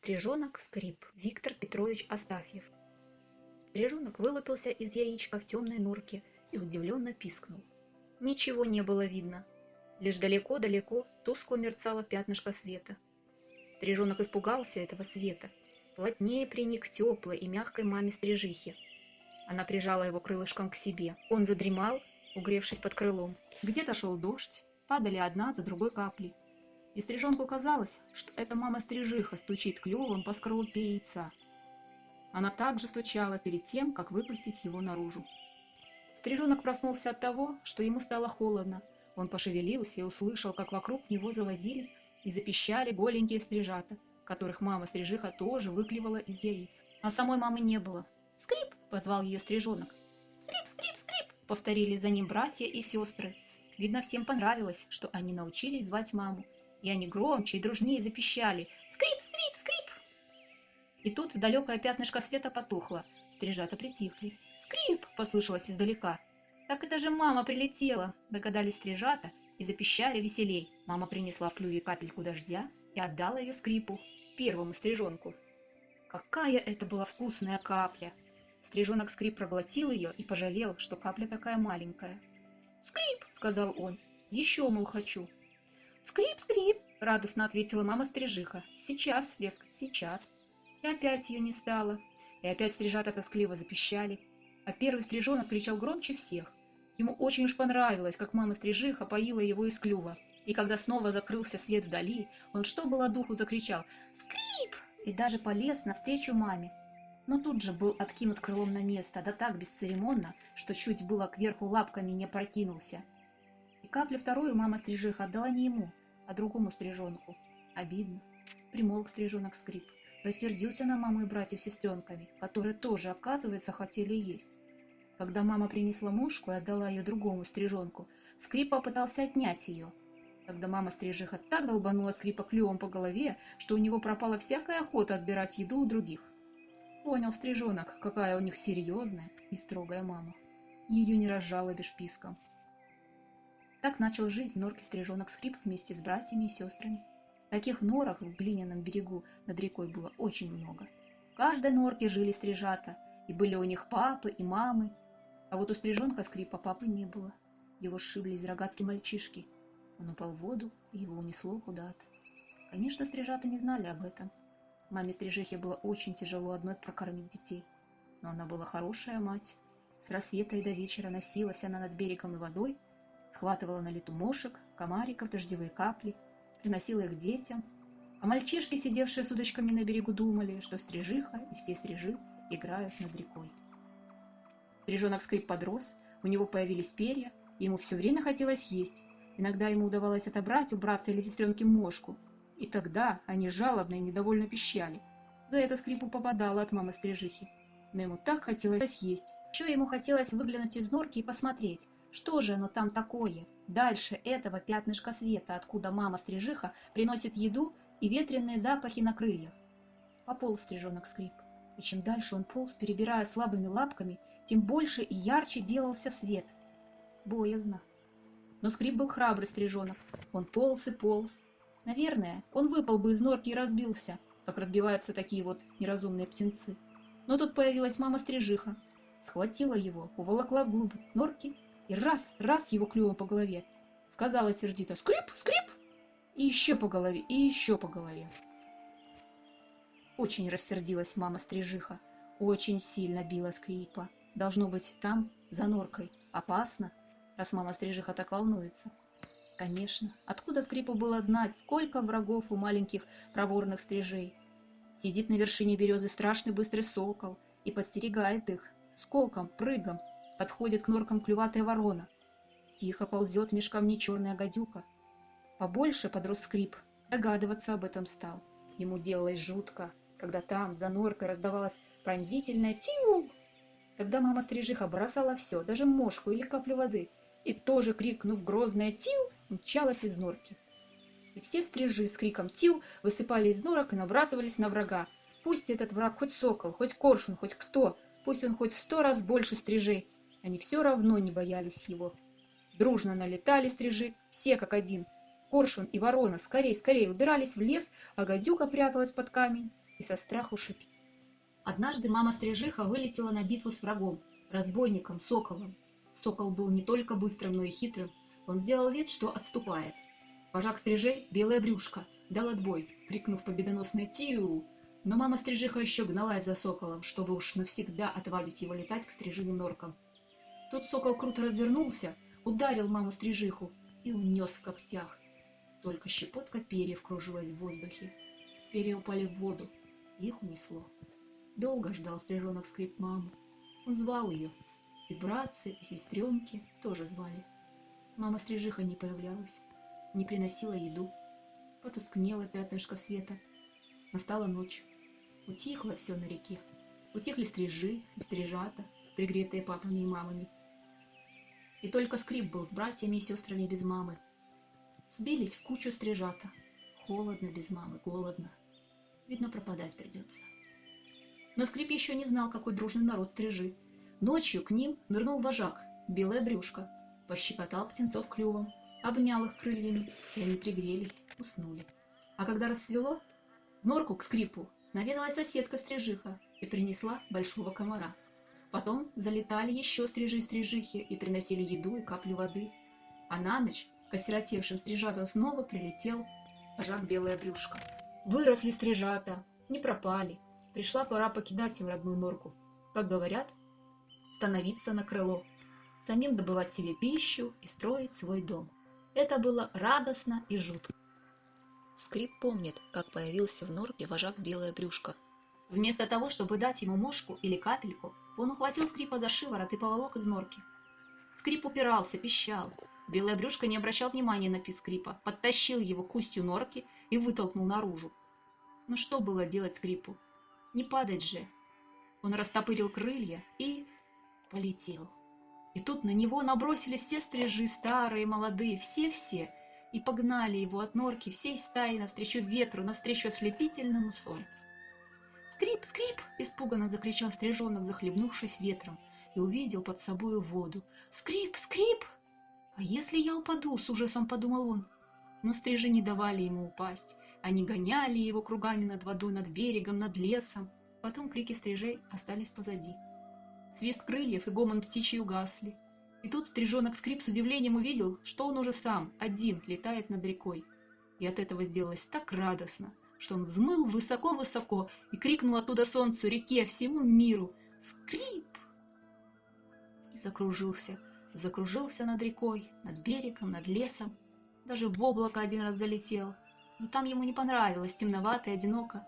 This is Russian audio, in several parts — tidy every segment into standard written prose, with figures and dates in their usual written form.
Стрижонок Скрип Виктор Петрович Астафьев. Стрижонок вылупился из яичка в темной норке и удивленно пискнул. Ничего не было видно. Лишь далеко-далеко тускло мерцало пятнышко света. Стрижонок испугался этого света, плотнее приник к теплой и мягкой маме Стрижихе. Она прижала его крылышком к себе. Он задремал, угревшись под крылом. Где-то шел дождь, падали одна за другой капли. И Стрижонку казалось, что эта мама-стрижиха стучит клювом по скорлупе яйца. Она также стучала перед тем, как выпустить его наружу. Стрижонок проснулся от того, что ему стало холодно. Он пошевелился и услышал, как вокруг него завозились и запищали голенькие стрижата, которых мама-стрижиха тоже выклевала из яиц. А самой мамы не было. «Скрип!» — позвал ее Стрижонок. «Скрип, скрип, скрип!» — повторили за ним братья и сестры. Видно, всем понравилось, что они научились звать маму. И они громче и дружнее запищали: «Скрип, скрип, скрип!» И тут далекое пятнышко света потухло, стрижата притихли. «Скрип!» — послышалось издалека. «Так это же мама прилетела!» — догадались стрижата и запищали веселей. Мама принесла в клюве капельку дождя и отдала ее Скрипу, первому стрижонку. Какая это была вкусная капля! Стрижонок Скрип проглотил ее и пожалел, что капля такая маленькая. «Скрип!» — сказал он. «Еще, мол, хочу!» «Скрип, скрип!» — радостно ответила мама-стрижиха. «Сейчас, дескать, сейчас!» И опять ее не стало. И опять стрижата тоскливо запищали. А первый стрижонок кричал громче всех. Ему очень уж понравилось, как мама-стрижиха поила его из клюва. И когда снова закрылся свет вдали, он что было духу закричал: «Скрип!» и даже полез навстречу маме. Но тут же был откинут крылом на место, да так бесцеремонно, что чуть было кверху лапками не прокинулся. И каплю вторую мама-стрижиха отдала не ему, а другому стрижонку. Обидно. Примолк стрижонок Скрип. Рассердился на маму и братьев с сестренками, которые тоже, оказывается, хотели есть. Когда мама принесла мушку и отдала ее другому стрижонку, Скрип попытался отнять ее. Тогда мама-стрижиха так долбанула Скрипа клювом по голове, что у него пропала всякая охота отбирать еду у других. Понял стрижонок, какая у них серьезная и строгая мама. Ее не разжалобишь писком. Так начал жизнь в норке стрижонок Скрип вместе с братьями и сестрами. Таких норок в глиняном берегу над рекой было очень много. В каждой норке жили стрижата, и были у них папы и мамы. А вот у стрижонка Скрипа папы не было. Его сшибли из рогатки мальчишки. Он упал в воду, и его унесло куда-то. Конечно, стрижата не знали об этом. Маме стрижихе было очень тяжело одной прокормить детей. Но она была хорошая мать. С рассвета и до вечера носилась она над берегом и водой, схватывала на лету мошек, комариков, дождевые капли, приносила их детям. А мальчишки, сидевшие с удочками на берегу, думали, что стрижиха и все стрижи играют над рекой. Стрижонок Скрип подрос, у него появились перья, и ему все время хотелось есть. Иногда ему удавалось отобрать у братца или сестренки мошку, и тогда они жалобно и недовольно пищали. За это Скрипу попадало от мамы стрижихи. Но ему так хотелось есть. Еще ему хотелось выглянуть из норки и посмотреть, что же оно там такое, дальше этого пятнышка света, откуда мама-стрижиха приносит еду и ветреные запахи на крыльях. Пополз стрижонок Скрип, и чем дальше он полз, перебирая слабыми лапками, тем больше и ярче делался свет. Боязно. Но Скрип был храбрый стрижонок. Он полз и полз. Наверное, он выпал бы из норки и разбился, как разбиваются такие вот неразумные птенцы. Но тут появилась мама-стрижиха, схватила его, уволокла вглубь норки и раз его клювом по голове. Сказала сердито: «Скрип, скрип!» И еще по голове, и еще по голове. Очень рассердилась мама-стрижиха, очень сильно била Скрипа. Должно быть, там, за норкой, опасно, раз мама-стрижиха так волнуется. Конечно, откуда Скрипу было знать, сколько врагов у маленьких проворных стрижей? Сидит на вершине березы страшный быстрый сокол и подстерегает их. Скоком, прыгом подходит к норкам клюватая ворона. Тихо ползет меж камней черная гадюка. Побольше подрос Скрип, догадываться об этом стал. Ему делалось жутко, когда там, за норкой, раздавалось пронзительное «тиу». Тогда мама-стрижиха бросала все, даже мошку или каплю воды, и тоже, крикнув грозное «тиу», мчалась из норки. И все стрижи с криком «тиу» высыпали из норок и набрасывались на врага. Пусть этот враг хоть сокол, хоть коршун, хоть кто, пусть он хоть в 100 раз больше стрижей, они все равно не боялись его. Дружно налетали стрижи, все как один. Коршун и ворона скорей убирались в лес, а гадюка пряталась под камень. и со страху шипел. Однажды мама-стрижиха вылетела на битву с врагом, разбойником, соколом. Сокол был не только быстрым, но и хитрым. Он сделал вид, что отступает. Вожак стрижей, Белое брюшко, дал отбой, крикнув победоносное «Тиу!». Но мама-стрижиха еще гналась за соколом, чтобы уж навсегда отвадить его летать к стрижиным норкам. Тут сокол круто развернулся, ударил маму-стрижиху и унес в когтях. Только щепотка перьев кружилась в воздухе. Перья упали в воду, и их унесло. Долго ждал стрижонок Скрип маму. Он звал ее, и братцы, и сестренки тоже звали. Мама-стрижиха не появлялась, не приносила еду. Потускнело пятнышко света. Настала ночь. Утихло все на реке. Утихли стрижи и стрижата, пригретые папами и мамами. И только Скрип был с братьями и сестрами без мамы. Сбились в кучу стрижата. Холодно без мамы, голодно. Видно, пропадать придется. Но Скрип еще не знал, какой дружный народ стрижи. Ночью к ним нырнул вожак, Белое брюшко, пощекотал птенцов клювом, обнял их крыльями, и они пригрелись, уснули. А когда рассвело, в норку к Скрипу наведалась соседка-стрижиха и принесла большого комара. Потом залетали еще стрижи-стрижихи и приносили еду и каплю воды. А на ночь к осиротевшим стрижатам снова прилетел вожак Белое брюшко. Выросли стрижата, не пропали. Пришла пора покидать им родную норку. Как говорят, становиться на крыло, самим добывать себе пищу и строить свой дом. Это было радостно и жутко. Скрип помнит, как появился в норке вожак Белое брюшко. Вместо того, чтобы дать ему мошку или капельку, он ухватил Скрипа за шиворот и поволок из норки. Скрип упирался, пищал. Белое брюшко не обращал внимания на писк Скрипа, подтащил его к устью норки и вытолкнул наружу. Ну что было делать Скрипу? Не падать же. Он растопырил крылья и полетел. И тут на него набросились все стрижи, старые, молодые, все-все, и погнали его от норки всей стаи навстречу ветру, навстречу ослепительному солнцу. «Скрип, Скрип!» – испуганно закричал стрижонок, захлебнувшись ветром, и увидел под собою воду. «Скрип, Скрип!» «А если я упаду?» – с ужасом подумал он. Но стрижи не давали ему упасть. Они гоняли его кругами над водой, над берегом, над лесом. Потом крики стрижей остались позади. Свист крыльев и гомон птичий угасли. И тут стрижонок Скрип с удивлением увидел, что он уже сам, один, летает над рекой. И от этого сделалось так радостно, что он взмыл высоко-высоко и крикнул оттуда солнцу, реке, всему миру: «Скрип!» И закружился над рекой, над берегом, над лесом. Даже в облако один раз залетел, но там ему не понравилось, темновато и одиноко.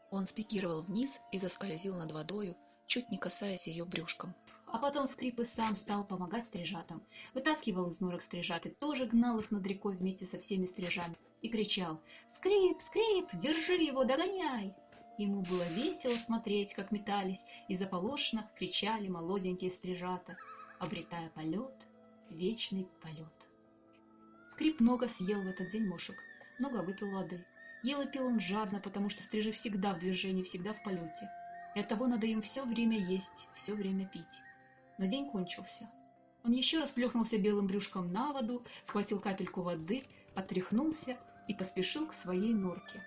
Он спикировал вниз и заскользил над водою, чуть не касаясь ее брюшком. А потом Скрип и сам стал помогать стрижатам. Вытаскивал из норок стрижат и тоже гнал их над рекой вместе со всеми стрижами. И кричал: «Скрип, Скрип, держи его, догоняй!» Ему было весело смотреть, как метались и заполошно кричали молоденькие стрижата, обретая полет, вечный полет. Скрип много съел в этот день мошек, много выпил воды. Ел и пил он жадно, потому что стрижи всегда в движении, всегда в полете. И оттого надо им все время есть, все время пить. Но день кончился. Он еще раз плюхнулся белым брюшком на воду, схватил капельку воды, отряхнулся и поспешил к своей норке.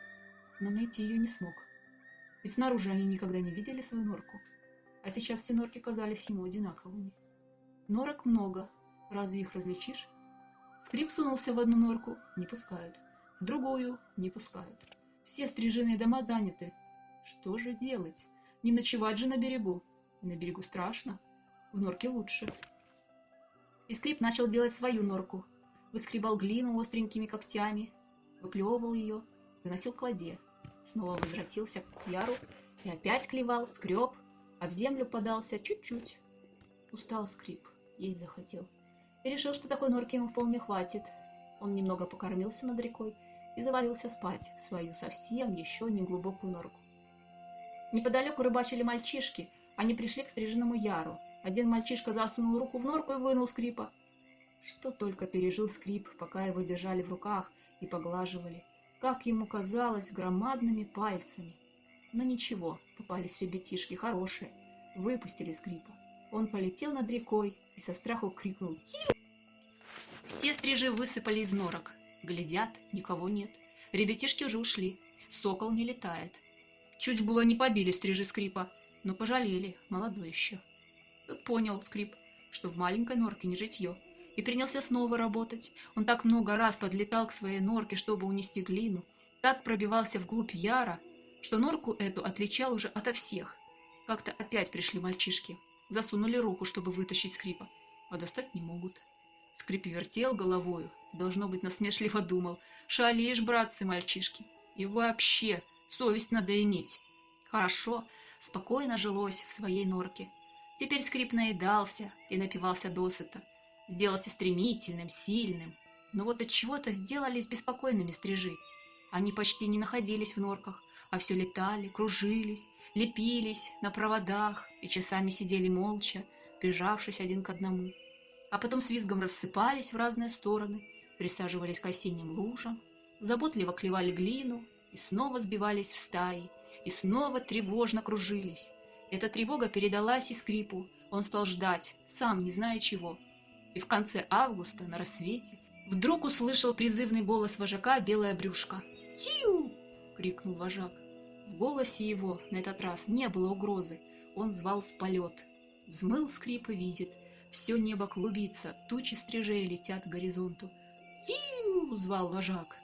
Но найти ее не смог. Ведь снаружи они никогда не видели свою норку. А сейчас все норки казались ему одинаковыми. Норок много. Разве их различишь? Скрип сунулся в одну норку — не пускают. В другую — не пускают. Все стрижиные дома заняты. Что же делать? Не ночевать же на берегу. На берегу страшно. В норке лучше. И Скрип начал делать свою норку. Выскребал глину остренькими когтями, выклевывал ее, выносил к воде. Снова возвратился к яру и опять клевал, скреб, а в землю подался чуть-чуть. Устал Скрип, есть захотел. И решил, что такой норки ему вполне хватит. Он немного покормился над рекой и завалился спать в свою совсем еще не глубокую норку. Неподалеку рыбачили мальчишки. Они пришли к стрижиному яру. Один мальчишка засунул руку в норку и вынул Скрипа. Что только пережил Скрип, пока его держали в руках и поглаживали, как ему казалось, громадными пальцами. Но ничего, попались ребятишки хорошие, выпустили Скрипа. Он полетел над рекой и со страху крикнул: «Тиу!». Все стрижи высыпали из норок. Глядят, никого нет. Ребятишки уже ушли. Сокол не летает. Чуть было не побили стрижи Скрипа, но пожалели, молодой еще. Тот понял, Скрип, что в маленькой норке не житье, и принялся снова работать. Он так много раз подлетал к своей норке, чтобы унести глину, так пробивался вглубь яра, что норку эту отличал уже ото всех. Как-то опять пришли мальчишки, засунули руку, чтобы вытащить Скрипа, а достать не могут. Скрип вертел головою и, должно быть, насмешливо думал: «Шалишь, братцы-мальчишки, и вообще совесть надо иметь». Хорошо, спокойно жилось в своей норке. Теперь Скрип наедался и напивался досыта, сделался стремительным, сильным. Но вот от чего-то сделались беспокойными стрижи. Они почти не находились в норках, а все летали, кружились, лепились на проводах и часами сидели молча, прижавшись один к одному. А потом с визгом рассыпались в разные стороны, присаживались к осенним лужам, заботливо клевали глину и снова сбивались в стаи, и снова тревожно кружились. Эта тревога передалась и Скрипу. Он стал ждать, сам не зная чего. И в конце августа, на рассвете, вдруг услышал призывный голос вожака Белое Брюшко. «Тиу!» — крикнул вожак. В голосе его на этот раз не было угрозы. Он звал в полет. Взмыл Скрип и видит. Все небо клубится, тучи стрижей летят к горизонту. «Тиу!» — звал вожак.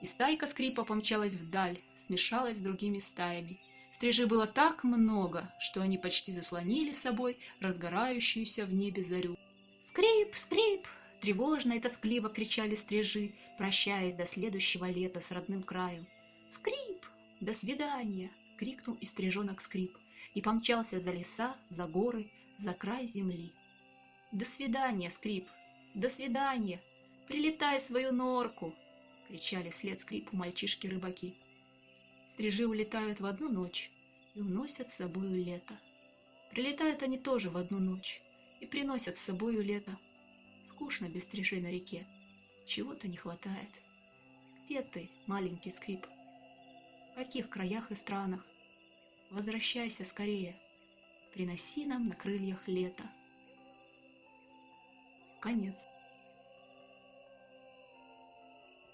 И стайка Скрипа помчалась вдаль, смешалась с другими стаями. Стрижей было так много, что они почти заслонили собой разгорающуюся в небе зарю. «Скрип! Скрип!» — тревожно и тоскливо кричали стрижи, прощаясь до следующего лета с родным краем. «Скрип! До свидания!» — крикнул и стрижонок Скрип и помчался за леса, за горы, за край земли. «До свидания, Скрип! До свидания! Прилетай в свою норку!» — кричали вслед Скрипу мальчишки-рыбаки. Стрижи улетают в одну ночь и уносят с собою лето. Прилетают они тоже в одну ночь и приносят с собою лето. Скучно без стрижей на реке, чего-то не хватает. Где ты, маленький Скрип? В каких краях и странах? Возвращайся скорее, приноси нам на крыльях лето. Конец.